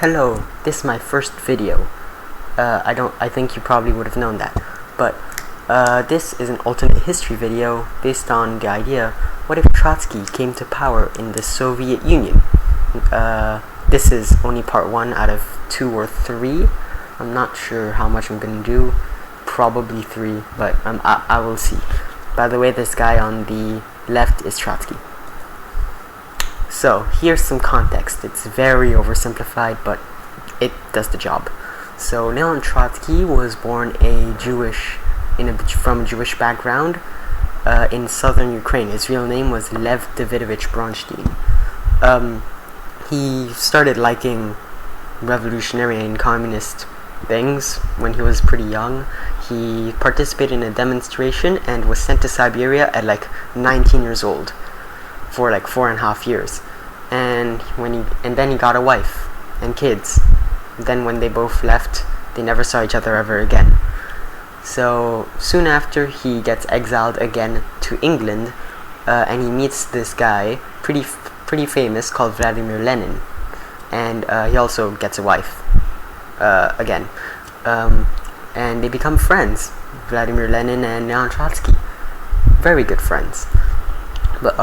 Hello, this is my first video. I think you probably would have known that, but this is an alternate history video based on the idea, what if Trotsky came to power in the Soviet Union? This is only part 1 out of 2 or 3. I'm not sure how much I'm gonna do, probably 3, but I will see. By the way, this guy on the left is Trotsky. So, here's some context. It's very oversimplified, but it does the job. So, Leon Trotsky was born from a Jewish background in southern Ukraine. His real name was Lev Davidovich Bronstein. He started liking revolutionary and communist things when he was pretty young. He participated in a demonstration and was sent to Siberia at like 19 years old for like 4.5 years, and then he got a wife and kids. Then when they both left, they never saw each other ever again. So soon after, he gets exiled again to England, and he meets this guy pretty famous called Vladimir Lenin, and he also gets a wife again, and they become friends. Vladimir Lenin and Leon Trotsky, very good friends. But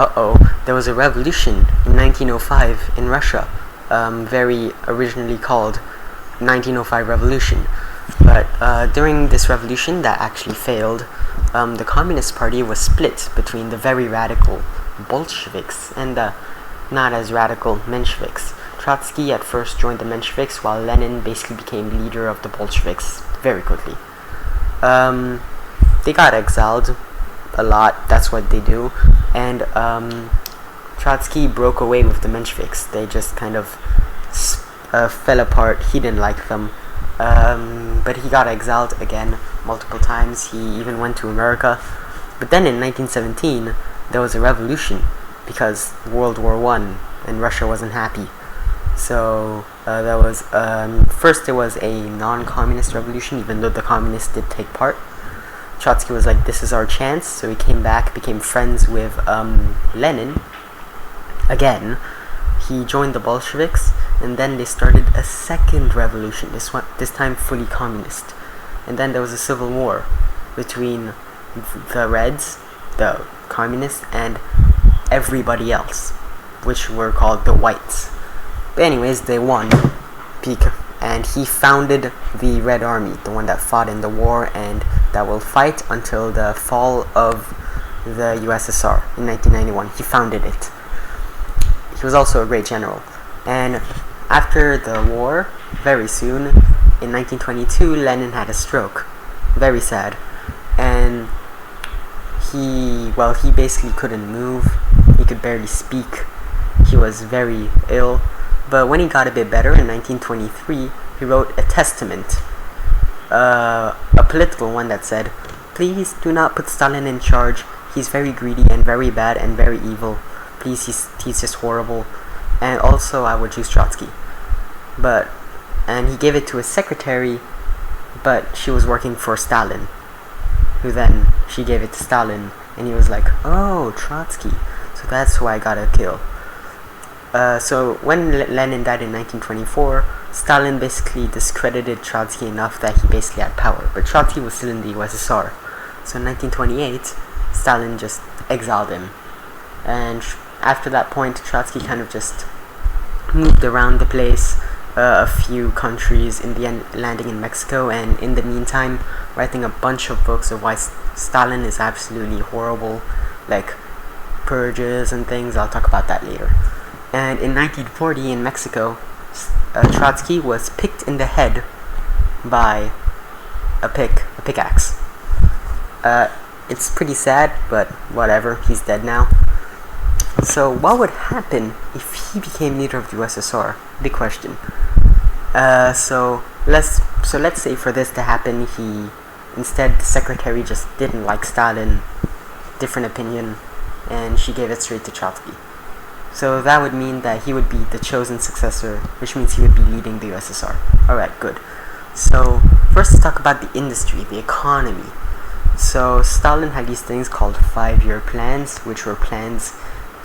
there was a revolution in 1905 in Russia, very originally called 1905 Revolution. But during this revolution that actually failed, the Communist Party was split between the very radical Bolsheviks and the not as radical Mensheviks. Trotsky at first joined the Mensheviks, while Lenin basically became leader of the Bolsheviks very quickly. They got exiled a lot, that's what they do, and Trotsky broke away with the Mensheviks. They just kind of fell apart. He didn't like them, but he got exiled again multiple times. He even went to America. But then in 1917 there was a revolution because World War I and Russia wasn't happy. So there was first there was a non-communist revolution, even though the communists did take part. Trotsky was like, this is our chance, so he came back, became friends with Lenin again. He joined the Bolsheviks, and then they started a second revolution, this time fully communist. And then there was a civil war between the Reds, the communists, and everybody else, which were called the Whites. But anyways, they won, and he founded the Red Army, the one that fought in the war and that will fight until the fall of the USSR in 1991. He founded it. He was also a great general. And after the war, very soon, in 1922, Lenin had a stroke. Very sad. And he basically couldn't move. He could barely speak. He was very ill. But when he got a bit better in 1923, he wrote a testament, a political one that said, "Please do not put Stalin in charge. He's very greedy and very bad and very evil. Please, he's just horrible. And also, I would choose Trotsky." And he gave it to his secretary, but she was working for Stalin, she gave it to Stalin, and he was like, "Oh, Trotsky, so that's who I gotta kill." So when Lenin died in 1924, Stalin basically discredited Trotsky enough that he basically had power. But Trotsky was still in the USSR. So in 1928, Stalin just exiled him. And after that point, Trotsky kind of just moved around the place, a few countries, in the end landing in Mexico, and in the meantime writing a bunch of books of why Stalin is absolutely horrible, like purges and things. I'll talk about that later. And in 1940 in Mexico, Trotsky was picked in the head by a pickaxe. It's pretty sad, but whatever, he's dead now. So what would happen if he became leader of the USSR? Big question. So let's say for this to happen, instead the secretary just didn't like Stalin, different opinion, and she gave it straight to Trotsky. So that would mean that he would be the chosen successor, which means he would be leading the USSR. Alright, good. So first let's talk about the industry, the economy. So Stalin had these things called 5-year plans, which were plans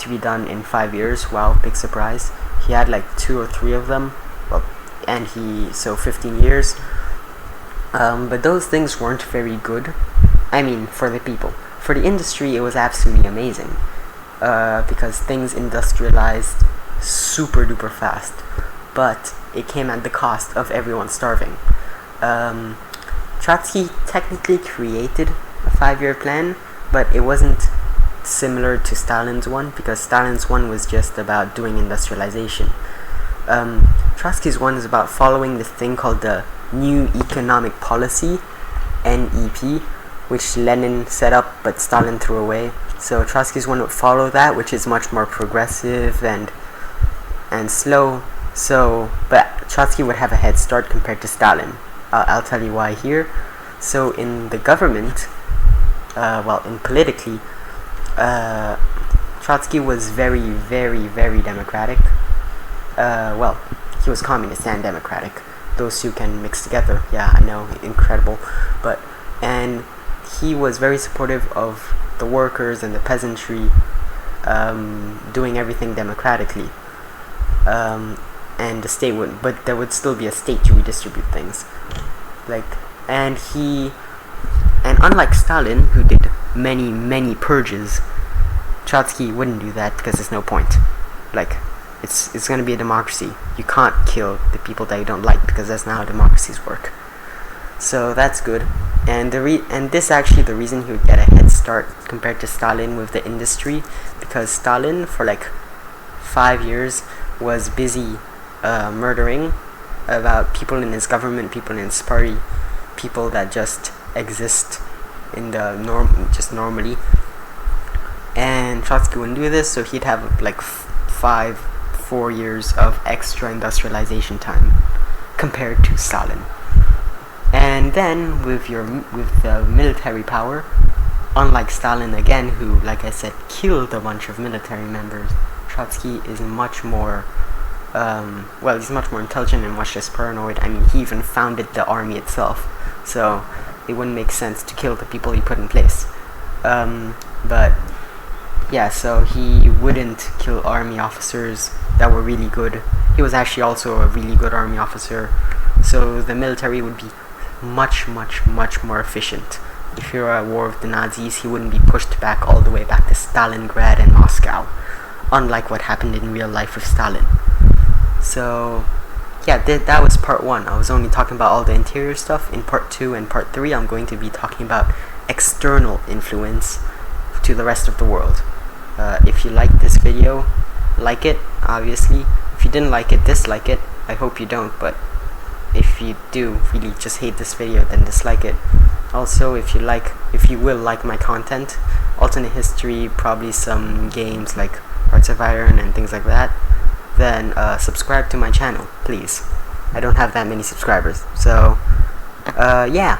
to be done in 5 years. Wow, big surprise. He had like 2 or 3 of them. Well, and so 15 years. But those things weren't very good. I mean, for the people. For the industry, it was absolutely amazing, because things industrialized super duper fast. But it came at the cost of everyone starving. Trotsky technically created a 5-year plan, but it wasn't similar to Stalin's one, because Stalin's one was just about doing industrialization. Trotsky's one is about following this thing called the New Economic Policy, NEP, which Lenin set up but Stalin threw away. So Trotsky's one would follow that, which is much more progressive and slow. But Trotsky would have a head start compared to Stalin. I'll tell you why here. So in the government, politically, Trotsky was very, very, very democratic. He was communist and democratic. Those two can mix together. Yeah, I know, incredible. And he was very supportive of the workers and the peasantry, doing everything democratically. And the state would, but there would still be a state to redistribute things. And unlike Stalin, who did many, many purges, Trotsky wouldn't do that because there's no point. It's going to be a democracy. You can't kill the people that you don't like, because that's not how democracies work. So that's good. And this actually the reason he would get a head start compared to Stalin with the industry, because Stalin for 5 years was busy murdering about people in his government, people in his party, people that just exist in the normally. And Trotsky wouldn't do this, so he'd have 4 years of extra industrialization time compared to Stalin. And then with the military power, unlike Stalin again, who, like I said, killed a bunch of military members, Trotsky is much more he's much more intelligent and much less paranoid. I mean, he even founded the army itself, so it wouldn't make sense to kill the people he put in place. So he wouldn't kill army officers that were really good. He was actually also a really good army officer, so the military would be much, much, much more efficient. If you're at war with the Nazis, he wouldn't be pushed back all the way back to Stalingrad and Moscow, unlike what happened in real life with Stalin. So yeah, that was part 1. I was only talking about all the interior stuff. In part 2 and part 3, I'm going to be talking about external influence to the rest of the world. If you liked this video, like it, obviously. If you didn't like it, dislike it. I hope you don't, but if you do really just hate this video, then dislike it. Also, if you will like my content, alternate history, probably some games like Hearts of Iron and things like that, then subscribe to my channel, please. I don't have that many subscribers, so yeah.